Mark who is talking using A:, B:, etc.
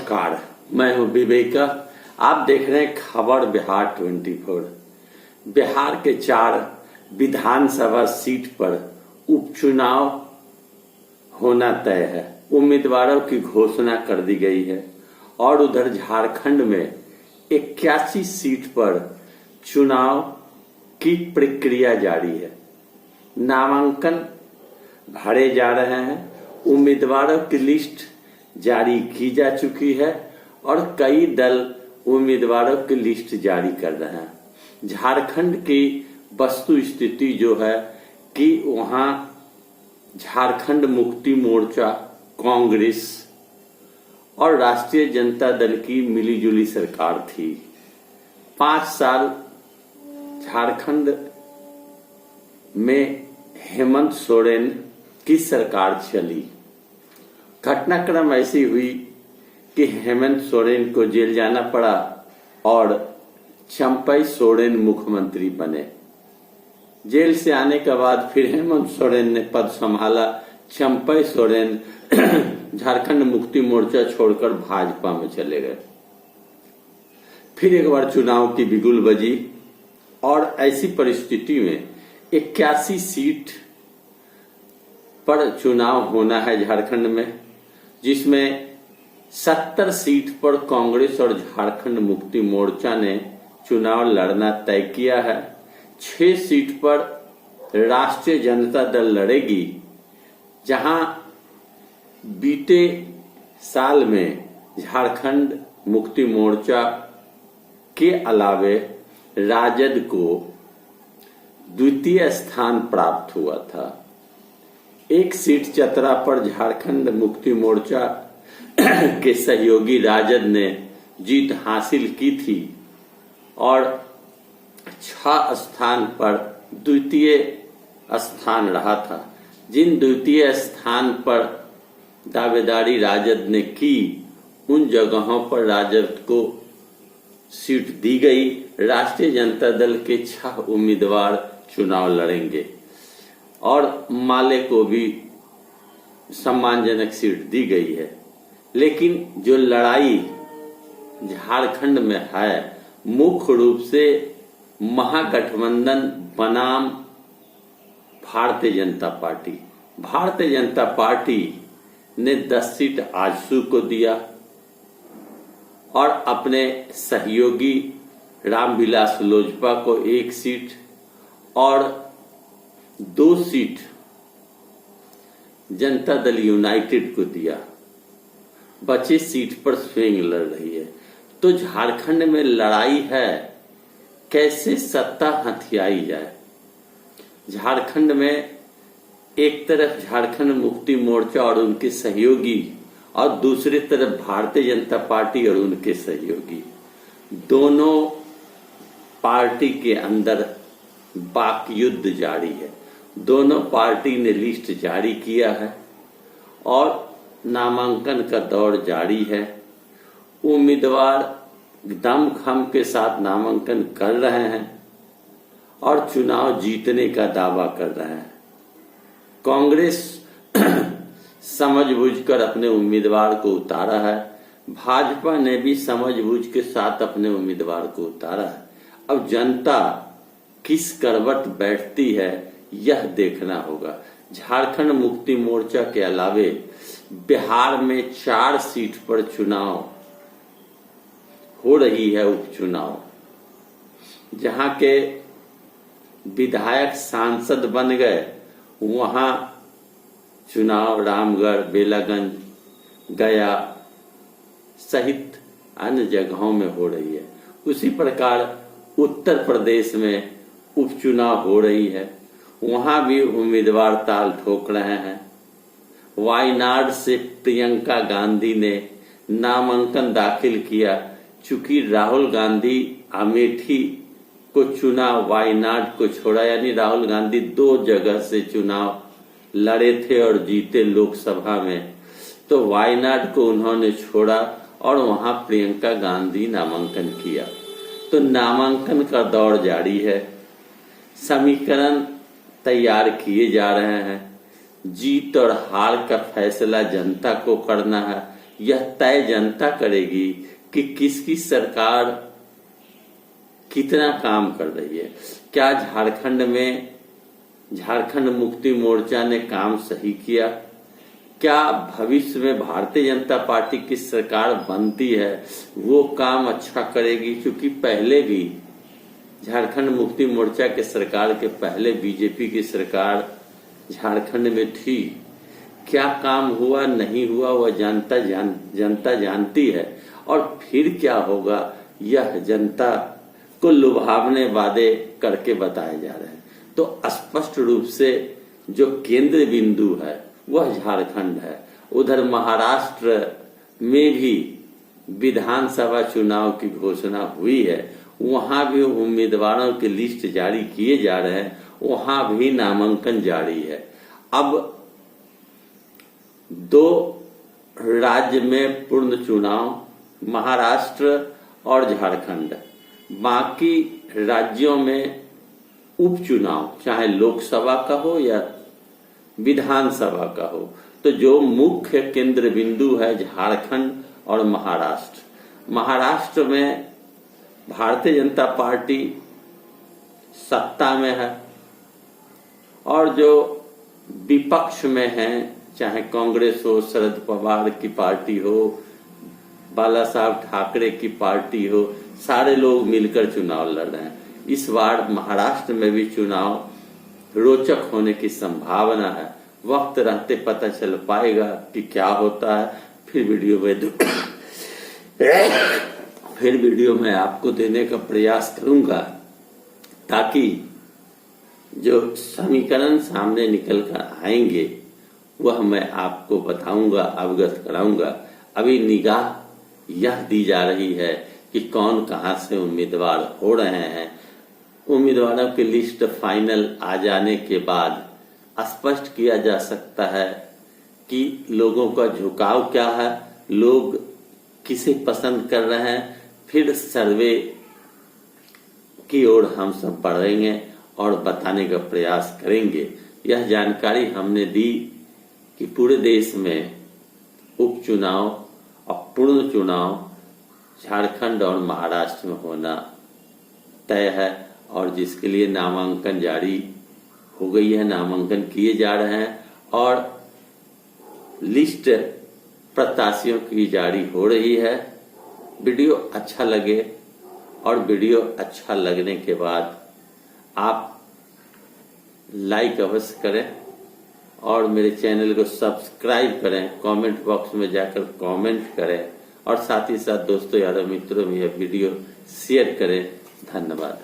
A: नमस्कार, मैं हूं विवेका। आप देख रहे हैं खबर बिहार 24। बिहार के 4 विधानसभा सीट पर उपचुनाव होना तय है। उम्मीदवारों की घोषणा कर दी गई है और उधर झारखंड में 81 सीट पर चुनाव की प्रक्रिया जारी है। नामांकन भरे जा रहे हैं। उम्मीदवारों की लिस्ट जारी की जा चुकी है और कई दल उम्मीदवारों की लिस्ट जारी कर रहे हैं। झारखंड की वस्तु स्थिति जो है कि वहां झारखंड मुक्ति मोर्चा, कांग्रेस और राष्ट्रीय जनता दल की मिलीजुली सरकार थी। 5 साल झारखंड में हेमंत सोरेन की सरकार चली। घटनाक्रम ऐसी हुई कि हेमंत सोरेन को जेल जाना पड़ा और चंपई सोरेन मुख्यमंत्री बने। जेल से आने के बाद फिर हेमंत सोरेन ने पद संभाला। चंपई सोरेन झारखंड मुक्ति मोर्चा छोड़कर भाजपा में चले गए। फिर एक बार चुनाव की बिगुल बजी और ऐसी परिस्थिति में 81 सीट पर चुनाव होना है झारखंड में, जिसमें 70 सीट पर कांग्रेस और झारखंड मुक्ति मोर्चा ने चुनाव लड़ना तय किया है। 6 सीट पर राष्ट्रीय जनता दल लड़ेगी, जहां बीते साल में झारखंड मुक्ति मोर्चा के अलावे राजद को द्वितीय स्थान प्राप्त हुआ था। 1 सीट चतरा पर झारखंड मुक्ति मोर्चा के सहयोगी राजद ने जीत हासिल की थी और 6 स्थान पर द्वितीय स्थान रहा था। जिन द्वितीय स्थान पर दावेदारी राजद ने की, उन जगहों पर राजद को सीट दी गई। राष्ट्रीय जनता दल के 6 उम्मीदवार चुनाव लड़ेंगे और माले को भी सम्मानजनक सीट दी गई है। लेकिन जो लड़ाई झारखंड में है, मुख्य रूप से महागठबंधन बनाम भारतीय जनता पार्टी। भारतीय जनता पार्टी ने 10 सीट आजसू को दिया और अपने सहयोगी रामविलास लोजपा को 1 सीट और 2 सीट जनता दल यूनाइटेड को दिया। बचे सीट पर स्विंग लड़ रही है। तो झारखंड में लड़ाई है, कैसे सत्ता हथियाई जाए। झारखंड में एक तरफ झारखंड मुक्ति मोर्चा और उनके सहयोगी और दूसरी तरफ भारतीय जनता पार्टी और उनके सहयोगी, दोनों पार्टी के अंदर वाक युद्ध जारी है। दोनों पार्टी ने लिस्ट जारी किया है और नामांकन का दौर जारी है। उम्मीदवार दमखम के साथ नामांकन कर रहे हैं और चुनाव जीतने का दावा कर रहे हैं। कांग्रेस समझबूझकर अपने उम्मीदवार को उतारा है। भाजपा ने भी समझबूझ के साथ अपने उम्मीदवार को उतारा है। अब जनता किस करवट बैठती है, यह देखना होगा। झारखंड मुक्ति मोर्चा के अलावे बिहार में 4 सीट पर चुनाव हो रही है, उपचुनाव, जहां के विधायक सांसद बन गए। वहां चुनाव रामगढ़, बेलागंज, गया सहित अन्य जगहों में हो रही है। उसी प्रकार उत्तर प्रदेश में उपचुनाव हो रही है। वहां भी उम्मीदवार ताल ठोक रहे हैं। वायनाड से प्रियंका गांधी ने नामांकन दाखिल किया। चूंकि राहुल गांधी अमेठी को चुना, वायनाड को छोड़ा, यानी राहुल गांधी 2 जगह से चुनाव लड़े थे और जीते लोकसभा में, तो वायनाड को उन्होंने छोड़ा और वहां प्रियंका गांधी नामांकन किया। तो नामांकन का दौर जारी है। समीकरण तैयार किए जा रहे हैं। जीत और हार का फैसला जनता को करना है। यह तय जनता करेगी कि किसकी सरकार कितना काम कर रही है। क्या झारखंड में झारखंड मुक्ति मोर्चा ने काम सही किया? क्या भविष्य में भारतीय जनता पार्टी की सरकार बनती है वो काम अच्छा करेगी? क्योंकि पहले भी झारखंड मुक्ति मोर्चा के सरकार के पहले बीजेपी की सरकार झारखंड में थी। क्या काम हुआ नहीं हुआ वह जनता जानती है। और फिर क्या होगा यह जनता को लुभावने वादे करके बताए जा रहे हैं। तो स्पष्ट रूप से जो केंद्र बिंदु है वह झारखंड है। उधर महाराष्ट्र में भी विधानसभा चुनाव की घोषणा हुई है, वहां भी उम्मीदवारों की लिस्ट जारी किए जा रहे हैं, वहां भी नामांकन जारी है। अब 2 राज्य में पूर्ण चुनाव, महाराष्ट्र और झारखंड, बाकी राज्यों में उपचुनाव, चाहे लोकसभा का हो या विधानसभा का हो। तो जो मुख्य केंद्र बिंदु है झारखंड और महाराष्ट्र। महाराष्ट्र में भारतीय जनता पार्टी सत्ता में है और जो विपक्ष में है, चाहे कांग्रेस हो, शरद पवार की पार्टी हो, बाला साहब ठाकरे की पार्टी हो, सारे लोग मिलकर चुनाव लड़ रहे हैं। इस बार महाराष्ट्र में भी चुनाव रोचक होने की संभावना है। वक्त रहते पता चल पाएगा कि क्या होता है। फिर वीडियो में आपको देने का प्रयास करूंगा ताकि जो समीकरण सामने निकल कर आएंगे वह मैं आपको बताऊंगा, अवगत कराऊंगा। अभी निगाह यह दी जा रही है कि कौन कहां से उम्मीदवार हो रहे हैं। उम्मीदवारों की लिस्ट फाइनल आ जाने के बाद स्पष्ट किया जा सकता है कि लोगों का झुकाव क्या है, लोग किसे पसंद कर रहे हैं। फिर सर्वे की ओर हम सब बढ़ेंगे और बताने का प्रयास करेंगे। यह जानकारी हमने दी कि पूरे देश में उपचुनाव और पूर्ण चुनाव झारखंड और महाराष्ट्र में होना तय है और जिसके लिए नामांकन जारी हो गई है, नामांकन किए जा रहे हैं और लिस्ट प्रत्याशियों की जारी हो रही है। वीडियो अच्छा लगे और वीडियो अच्छा लगने के बाद आप लाइक अवश्य करें और मेरे चैनल को सब्सक्राइब करें, कमेंट बॉक्स में जाकर कमेंट करें और साथ ही साथ दोस्तों यारों मित्रों में यह वीडियो शेयर करें। धन्यवाद।